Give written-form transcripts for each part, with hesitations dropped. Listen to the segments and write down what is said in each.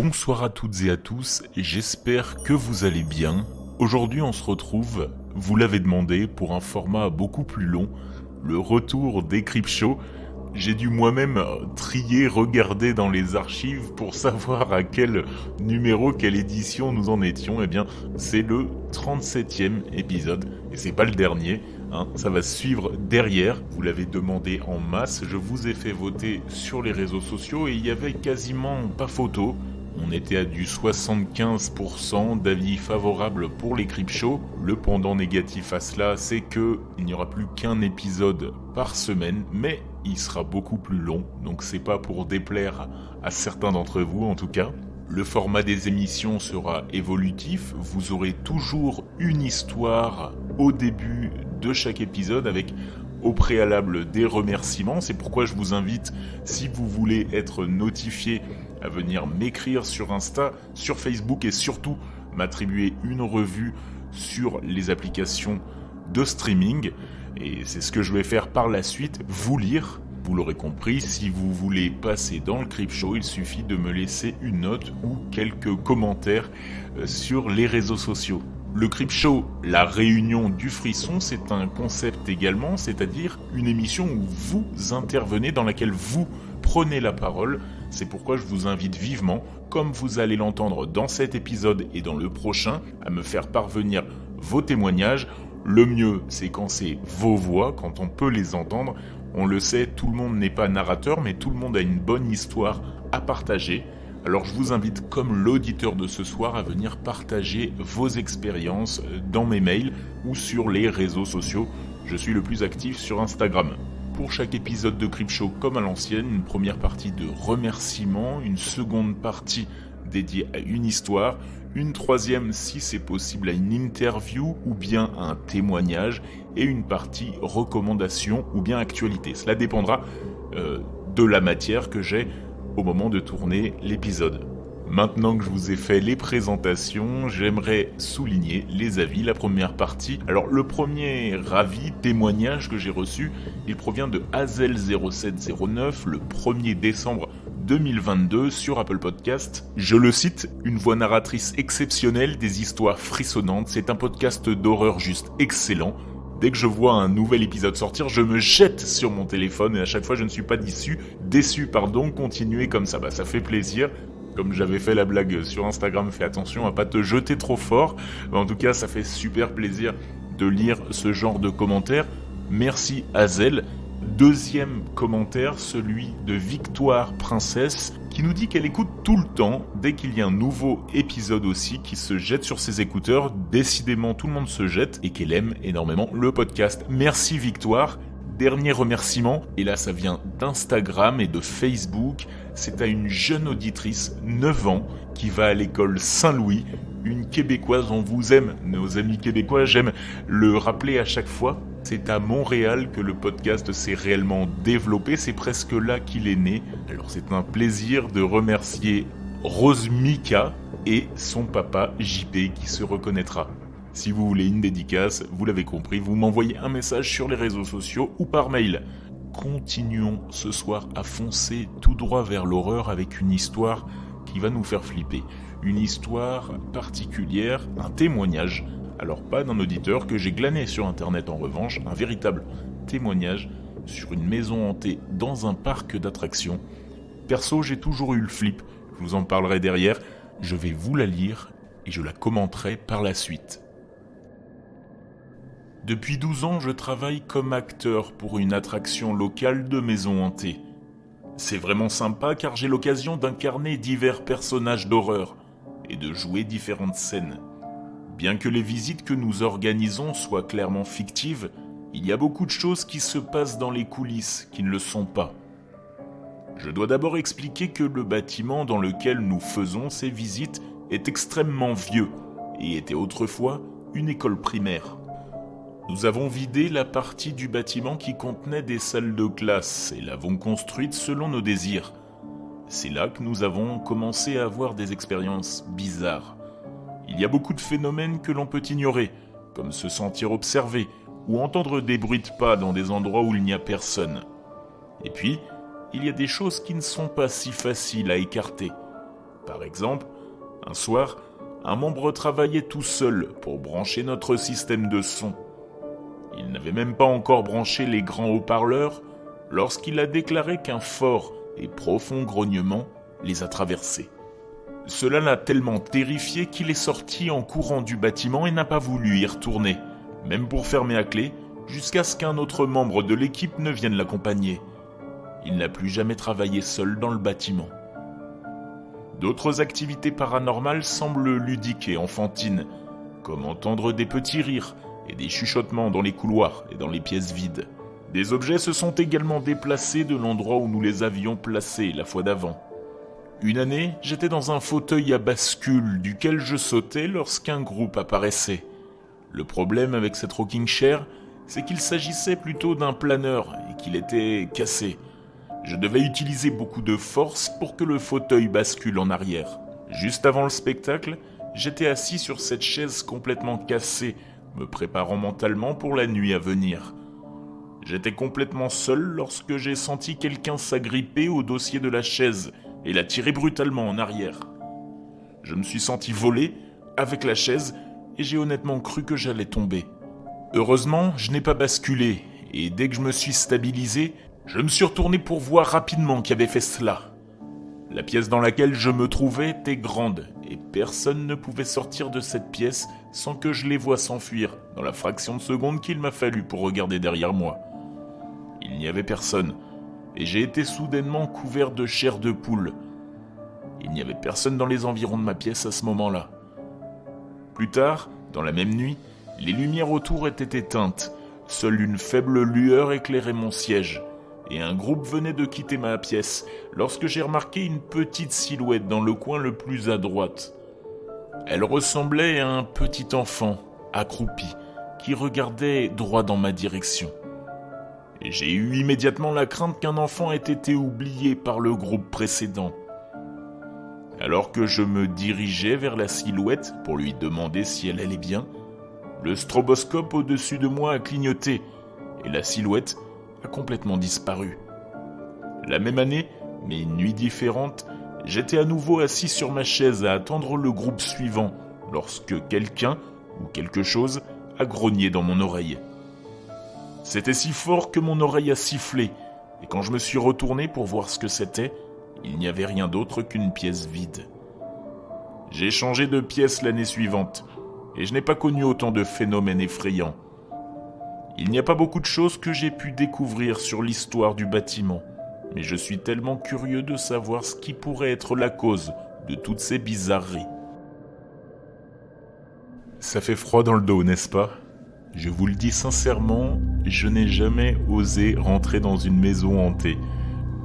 Bonsoir à toutes et à tous, j'espère que vous allez bien. Aujourd'hui on se retrouve, vous l'avez demandé, pour un format beaucoup plus long, le retour des Creepshow. J'ai dû moi-même trier, regarder dans les archives pour savoir à quel numéro, quelle édition nous en étions. Eh bien, c'est le 37e épisode, et c'est pas le dernier, hein, ça va suivre derrière. Vous l'avez demandé en masse, je vous ai fait voter sur les réseaux sociaux, et il y avait quasiment pas photo. On était à du 75% d'avis favorables pour les Creepshow. Le pendant négatif à cela, c'est que il n'y aura plus qu'un épisode par semaine, mais il sera beaucoup plus long, donc c'est pas pour déplaire à certains d'entre vous en tout cas. Le format des émissions sera évolutif, vous aurez toujours une histoire au début de chaque épisode avec au préalable des remerciements. C'est pourquoi je vous invite, si vous voulez être notifié, à venir m'écrire sur Insta, sur Facebook et surtout m'attribuer une revue sur les applications de streaming. Et c'est ce que je vais faire par la suite, vous lire. Vous l'aurez compris, si vous voulez passer dans le Creepshow, il suffit de me laisser une note ou quelques commentaires sur les réseaux sociaux. Le Creepshow, la réunion du frisson, c'est un concept également, c'est-à-dire une émission où vous intervenez, dans laquelle vous prenez la parole. C'est pourquoi je vous invite vivement, comme vous allez l'entendre dans cet épisode et dans le prochain, à me faire parvenir vos témoignages. Le mieux, c'est quand c'est vos voix, quand on peut les entendre. On le sait, tout le monde n'est pas narrateur, mais tout le monde a une bonne histoire à partager. Alors je vous invite, comme l'auditeur de ce soir, à venir partager vos expériences dans mes mails ou sur les réseaux sociaux. Je suis le plus actif sur Instagram. Pour chaque épisode de Creepshow, comme à l'ancienne, une première partie de remerciements, une seconde partie dédiée à une histoire, une troisième, si c'est possible, à une interview ou bien à un témoignage, et une partie recommandation ou bien actualité. Cela dépendra de la matière que j'ai au moment de tourner l'épisode. Maintenant que je vous ai fait les présentations, j'aimerais souligner les avis. La première partie, alors le premier avis, témoignage que j'ai reçu, il provient de Hazel0709 le 1er décembre 2022 sur Apple Podcast. Je le cite, une voix narratrice exceptionnelle, des histoires frissonnantes, c'est un podcast d'horreur juste excellent. Dès que je vois un nouvel épisode sortir, je me jette sur mon téléphone et à chaque fois je ne suis pas déçu, continuez comme ça, ça fait plaisir. Comme j'avais fait la blague sur Instagram, fais attention à pas te jeter trop fort. En tout cas, ça fait super plaisir de lire ce genre de commentaires. Merci Hazel. Deuxième commentaire, celui de Victoire Princesse, qui nous dit qu'elle écoute tout le temps, dès qu'il y a un nouveau épisode aussi, qui se jette sur ses écouteurs. Décidément, tout le monde se jette et qu'elle aime énormément le podcast. Merci Victoire. Dernier remerciement, et là ça vient d'Instagram et de Facebook, c'est à une jeune auditrice, 9 ans, qui va à l'école Saint-Louis, une Québécoise. On vous aime, nos amis québécois, j'aime le rappeler à chaque fois. C'est à Montréal que le podcast s'est réellement développé, c'est presque là qu'il est né. Alors c'est un plaisir de remercier Rose Mika et son papa JP qui se reconnaîtra. Si vous voulez une dédicace, vous l'avez compris, vous m'envoyez un message sur les réseaux sociaux ou par mail. Continuons ce soir à foncer tout droit vers l'horreur avec une histoire qui va nous faire flipper. Une histoire particulière, un témoignage. Alors pas d'un auditeur que j'ai glané sur internet en revanche, un véritable témoignage sur une maison hantée dans un parc d'attractions. Perso, j'ai toujours eu le flip, je vous en parlerai derrière, je vais vous la lire et je la commenterai par la suite. Depuis 12 ans, je travaille comme acteur pour une attraction locale de maison hantée. C'est vraiment sympa car j'ai l'occasion d'incarner divers personnages d'horreur et de jouer différentes scènes. Bien que les visites que nous organisons soient clairement fictives, il y a beaucoup de choses qui se passent dans les coulisses qui ne le sont pas. Je dois d'abord expliquer que le bâtiment dans lequel nous faisons ces visites est extrêmement vieux et était autrefois une école primaire. Nous avons vidé la partie du bâtiment qui contenait des salles de classe et l'avons construite selon nos désirs. C'est là que nous avons commencé à avoir des expériences bizarres. Il y a beaucoup de phénomènes que l'on peut ignorer, comme se sentir observé ou entendre des bruits de pas dans des endroits où il n'y a personne. Et puis, il y a des choses qui ne sont pas si faciles à écarter. Par exemple, un soir, un membre travaillait tout seul pour brancher notre système de son. Il n'avait même pas encore branché les grands haut-parleurs lorsqu'il a déclaré qu'un fort et profond grognement les a traversés. Cela l'a tellement terrifié qu'il est sorti en courant du bâtiment et n'a pas voulu y retourner, même pour fermer à clé, jusqu'à ce qu'un autre membre de l'équipe ne vienne l'accompagner. Il n'a plus jamais travaillé seul dans le bâtiment. D'autres activités paranormales semblent ludiques et enfantines, comme entendre des petits rires et des chuchotements dans les couloirs et dans les pièces vides. Des objets se sont également déplacés de l'endroit où nous les avions placés la fois d'avant. Une année, j'étais dans un fauteuil à bascule duquel je sautais lorsqu'un groupe apparaissait. Le problème avec cette rocking chair, c'est qu'il s'agissait plutôt d'un planeur et qu'il était cassé. Je devais utiliser beaucoup de force pour que le fauteuil bascule en arrière. Juste avant le spectacle, j'étais assis sur cette chaise complètement cassée, me préparant mentalement pour la nuit à venir. J'étais complètement seul lorsque j'ai senti quelqu'un s'agripper au dossier de la chaise et la tirer brutalement en arrière. Je me suis senti voler avec la chaise et j'ai honnêtement cru que j'allais tomber. Heureusement, je n'ai pas basculé et dès que je me suis stabilisé, je me suis retourné pour voir rapidement qui avait fait cela. La pièce dans laquelle je me trouvais était grande et personne ne pouvait sortir de cette pièce sans que je les voie s'enfuir dans la fraction de seconde qu'il m'a fallu pour regarder derrière moi. Il n'y avait personne et j'ai été soudainement couvert de chair de poule. Il n'y avait personne dans les environs de ma pièce à ce moment-là. Plus tard, dans la même nuit, les lumières autour étaient éteintes. Seule une faible lueur éclairait mon siège. Et un groupe venait de quitter ma pièce lorsque j'ai remarqué une petite silhouette dans le coin le plus à droite. Elle ressemblait à un petit enfant, accroupi, qui regardait droit dans ma direction. Et j'ai eu immédiatement la crainte qu'un enfant ait été oublié par le groupe précédent. Alors que je me dirigeais vers la silhouette pour lui demander si elle allait bien, le stroboscope au-dessus de moi a clignoté et la silhouette a complètement disparu. La même année, mais une nuit différente, j'étais à nouveau assis sur ma chaise à attendre le groupe suivant lorsque quelqu'un ou quelque chose a grogné dans mon oreille. C'était si fort que mon oreille a sifflé et quand je me suis retourné pour voir ce que c'était, il n'y avait rien d'autre qu'une pièce vide. J'ai changé de pièce l'année suivante et je n'ai pas connu autant de phénomènes effrayants. Il n'y a pas beaucoup de choses que j'ai pu découvrir sur l'histoire du bâtiment, mais je suis tellement curieux de savoir ce qui pourrait être la cause de toutes ces bizarreries. Ça fait froid dans le dos, n'est-ce pas ? Je vous le dis sincèrement, je n'ai jamais osé rentrer dans une maison hantée.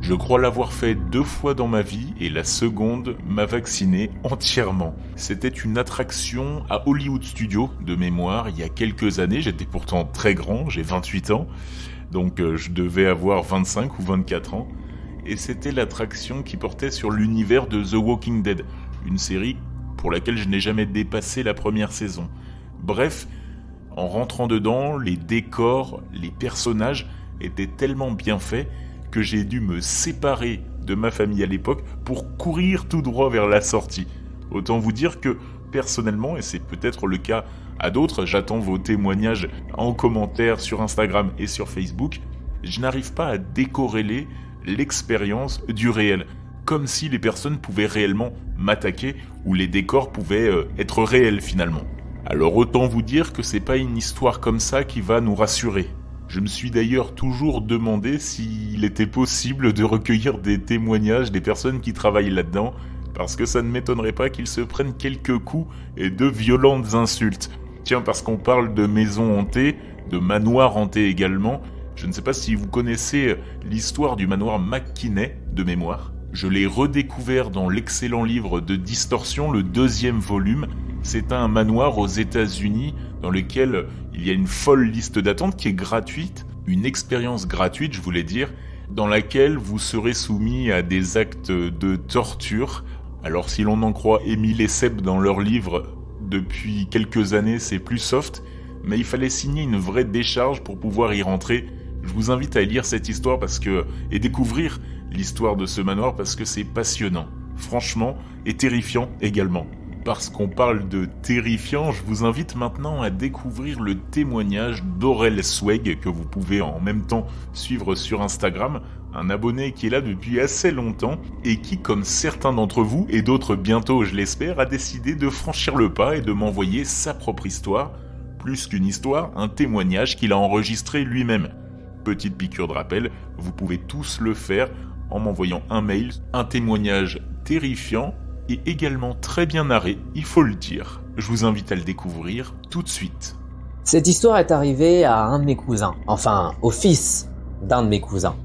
Je crois l'avoir fait 2 fois dans ma vie et la seconde m'a vacciné entièrement. C'était une attraction à Hollywood Studios de mémoire il y a quelques années. J'étais pourtant très grand, j'ai 28 ans, donc je devais avoir 25 ou 24 ans. Et c'était l'attraction qui portait sur l'univers de The Walking Dead, une série pour laquelle je n'ai jamais dépassé la première saison. Bref, en rentrant dedans, les décors, les personnages étaient tellement bien faits que j'ai dû me séparer de ma famille à l'époque pour courir tout droit vers la sortie. Autant vous dire que, personnellement, et c'est peut-être le cas à d'autres, j'attends vos témoignages en commentaire sur Instagram et sur Facebook, je n'arrive pas à décorréler l'expérience du réel, comme si les personnes pouvaient réellement m'attaquer ou les décors pouvaient être réels finalement. Alors autant vous dire que c'est pas une histoire comme ça qui va nous rassurer. Je me suis d'ailleurs toujours demandé s'il était possible de recueillir des témoignages des personnes qui travaillent là-dedans, parce que ça ne m'étonnerait pas qu'ils se prennent quelques coups et de violentes insultes. Tiens, parce qu'on parle de maisons hantées, de manoirs hantés également, je ne sais pas si vous connaissez l'histoire du manoir McKinney de mémoire. Je l'ai redécouvert dans l'excellent livre de Distorsion, le 2e volume. C'est un manoir aux États-Unis dans lequel il y a une folle liste d'attente qui est gratuite, une expérience gratuite, je voulais dire, dans laquelle vous serez soumis à des actes de torture. Alors si l'on en croit Émile et Seb dans leur livre, depuis quelques années c'est plus soft, mais il fallait signer une vraie décharge pour pouvoir y rentrer. Je vous invite à lire cette histoire et découvrir l'histoire de ce manoir parce que c'est passionnant. franchement, et terrifiant également. Parce qu'on parle de terrifiant, je vous invite maintenant à découvrir le témoignage d'Aurel Sweg, que vous pouvez en même temps suivre sur Instagram, un abonné qui est là depuis assez longtemps et qui, comme certains d'entre vous, et d'autres bientôt je l'espère, a décidé de franchir le pas et de m'envoyer sa propre histoire, plus qu'une histoire, un témoignage qu'il a enregistré lui-même. Petite piqûre de rappel, vous pouvez tous le faire en m'envoyant un mail, un témoignage terrifiant et également très bien narré, il faut le dire. Je vous invite à le découvrir tout de suite. Cette histoire est arrivée à un de mes cousins, enfin au fils d'un de mes cousins.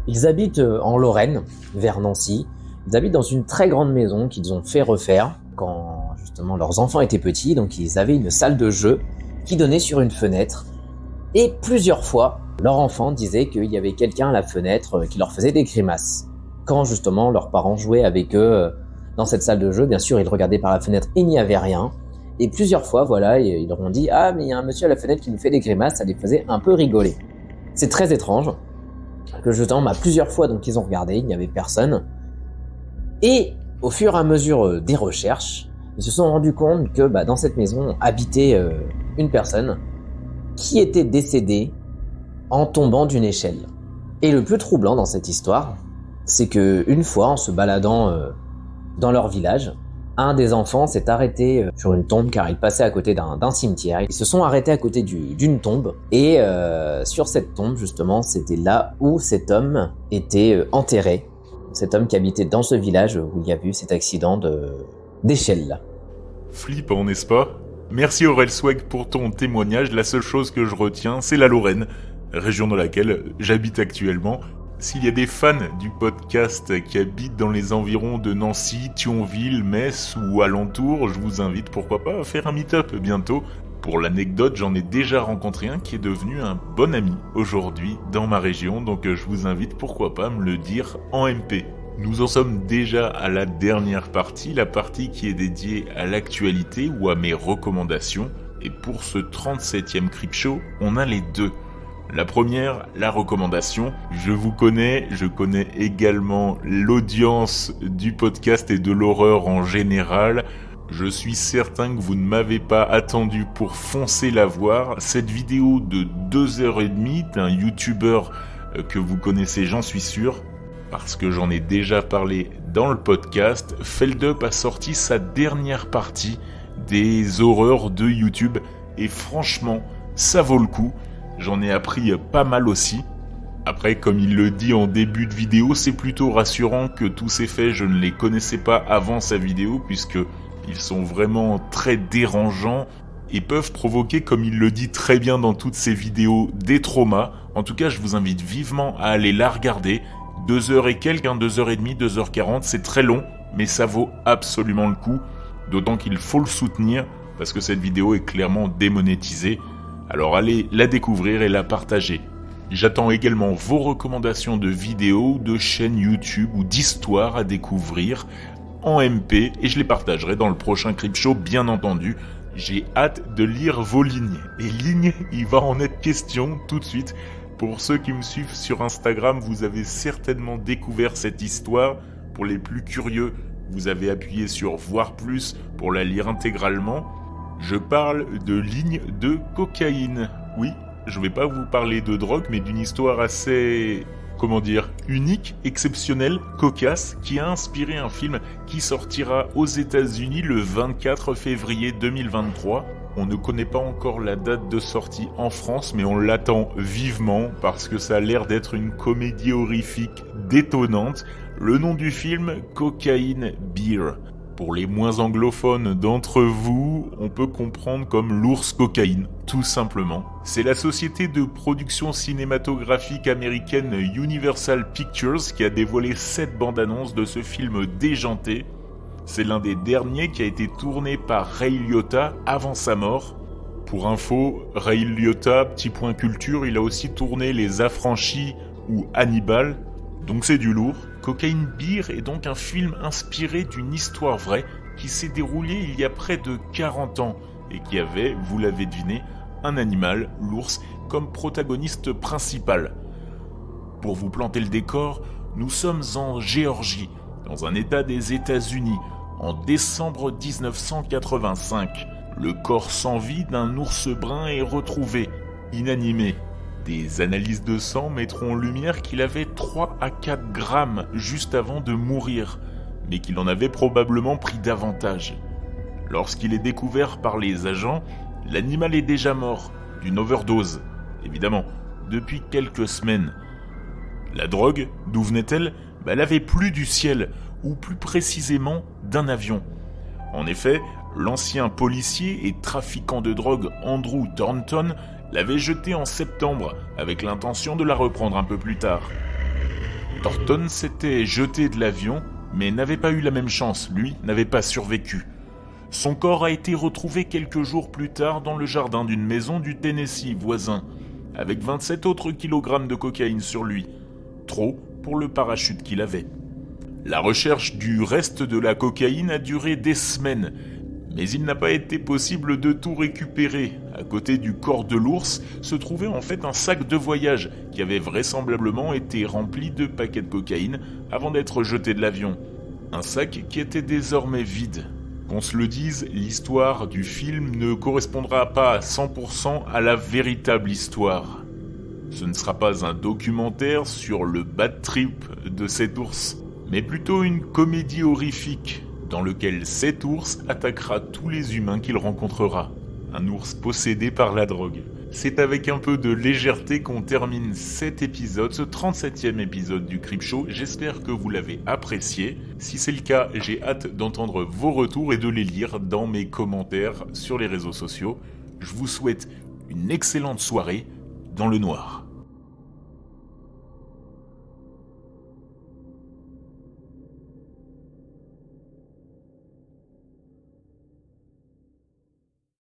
Ils habitent en Lorraine, vers Nancy. Ils habitent dans une très grande maison qu'ils ont fait refaire quand justement leurs enfants étaient petits, donc ils avaient une salle de jeu qui donnait sur une fenêtre. Et plusieurs fois, leur enfant disait qu'il y avait quelqu'un à la fenêtre qui leur faisait des grimaces. Quand justement leurs parents jouaient avec eux dans cette salle de jeu, bien sûr, ils regardaient par la fenêtre, il n'y avait rien. Et plusieurs fois, voilà, ils leur ont dit « Ah, mais il y a un monsieur à la fenêtre qui nous fait des grimaces », ça les faisait un peu rigoler. C'est très étrange, que justement, plusieurs fois, donc ils ont regardé, il n'y avait personne. Et au fur et à mesure des recherches, ils se sont rendus compte que dans cette maison habitait une personne qui était décédée en tombant d'une échelle. Et le plus troublant dans cette histoire, c'est que une fois, en se baladant dans leur village, un des enfants s'est arrêté sur une tombe car il passait à côté d'un cimetière. Ils se sont arrêtés à côté d'une tombe et sur cette tombe justement, c'était là où cet homme était enterré. Cet homme qui habitait dans ce village où il y a eu cet accident d'échelle. Flippant, n'est-ce pas ? Merci Aurel Sweg pour ton témoignage. La seule chose que je retiens, c'est la Lorraine, région dans laquelle j'habite actuellement. S'il y a des fans du podcast qui habitent dans les environs de Nancy, Thionville, Metz ou alentours, je vous invite pourquoi pas à faire un meet-up bientôt. Pour l'anecdote, j'en ai déjà rencontré un qui est devenu un bon ami aujourd'hui dans ma région, donc je vous invite pourquoi pas à me le dire en MP. Nous en sommes déjà à la dernière partie, la partie qui est dédiée à l'actualité ou à mes recommandations. Et pour ce 37e Crip Show, on a les deux. La première, la recommandation. Je vous connais, je connais également l'audience du podcast et de l'horreur en général. Je suis certain que vous ne m'avez pas attendu pour foncer la voir. Cette vidéo de 2h30 d'un youtubeur que vous connaissez, j'en suis sûr, parce que j'en ai déjà parlé dans le podcast, Feldup a sorti sa dernière partie des horreurs de YouTube et franchement, ça vaut le coup. J'en ai appris pas mal aussi. Après, comme il le dit en début de vidéo, c'est plutôt rassurant que tous ces faits, je ne les connaissais pas avant sa vidéo, puisque ils sont vraiment très dérangeants et peuvent provoquer, comme il le dit très bien dans toutes ses vidéos, des traumas. En tout cas, je vous invite vivement à aller la regarder. 2 heures et quelques, 2h30, 2h40, c'est très long, mais ça vaut absolument le coup. D'autant qu'il faut le soutenir, parce que cette vidéo est clairement démonétisée. Alors allez la découvrir et la partager. J'attends également vos recommandations de vidéos, de chaînes YouTube ou d'histoires à découvrir en MP et je les partagerai dans le prochain Crip Show bien entendu. J'ai hâte de lire vos lignes. Et lignes, il va en être question tout de suite. Pour ceux qui me suivent sur Instagram, vous avez certainement découvert cette histoire. Pour les plus curieux, vous avez appuyé sur voir plus pour la lire intégralement. Je parle de lignes de cocaïne. Oui, je vais pas vous parler de drogue, mais d'une histoire assez, unique, exceptionnelle, cocasse, qui a inspiré un film qui sortira aux États-Unis le 24 février 2023. On ne connaît pas encore la date de sortie en France, mais on l'attend vivement parce que ça a l'air d'être une comédie horrifique détonnante. Le nom du film, Cocaine Beer. Pour les moins anglophones d'entre vous, on peut comprendre comme l'ours cocaïne, tout simplement. C'est la société de production cinématographique américaine Universal Pictures qui a dévoilé 7 bandes annonces de ce film déjanté. C'est l'un des derniers qui a été tourné par Ray Liotta avant sa mort. Pour info, Ray Liotta, petit point culture, il a aussi tourné Les Affranchis ou Hannibal, donc c'est du lourd. Cocaine Beer est donc un film inspiré d'une histoire vraie qui s'est déroulée il y a près de 40 ans et qui avait, vous l'avez deviné, un animal, l'ours, comme protagoniste principal. Pour vous planter le décor, nous sommes en Géorgie, dans un état des États-Unis, en décembre 1985. Le corps sans vie d'un ours brun est retrouvé, inanimé. Des analyses de sang mettront en lumière qu'il avait 3 à 4 grammes juste avant de mourir, mais qu'il en avait probablement pris davantage. Lorsqu'il est découvert par les agents, l'animal est déjà mort, d'une overdose, évidemment, depuis quelques semaines. La drogue, d'où venait-elle ? Elle avait plu du ciel, ou plus précisément d'un avion. En effet, l'ancien policier et trafiquant de drogue Andrew Thornton l'avait jetée en septembre avec l'intention de la reprendre un peu plus tard. Thornton s'était jeté de l'avion, mais n'avait pas eu la même chance, lui n'avait pas survécu. Son corps a été retrouvé quelques jours plus tard dans le jardin d'une maison du Tennessee voisin, avec 27 autres kilogrammes de cocaïne sur lui, trop pour le parachute qu'il avait. La recherche du reste de la cocaïne a duré des semaines, mais il n'a pas été possible de tout récupérer. À côté du corps de l'ours se trouvait en fait un sac de voyage qui avait vraisemblablement été rempli de paquets de cocaïne avant d'être jeté de l'avion. Un sac qui était désormais vide. Qu'on se le dise, l'histoire du film ne correspondra pas à 100% à la véritable histoire. Ce ne sera pas un documentaire sur le bad trip de cet ours, mais plutôt une comédie horrifique dans lequel cet ours attaquera tous les humains qu'il rencontrera. Un ours possédé par la drogue. C'est avec un peu de légèreté qu'on termine cet épisode, ce 37e épisode du Creepshow. J'espère que vous l'avez apprécié. Si c'est le cas, j'ai hâte d'entendre vos retours et de les lire dans mes commentaires sur les réseaux sociaux. Je vous souhaite une excellente soirée dans le noir.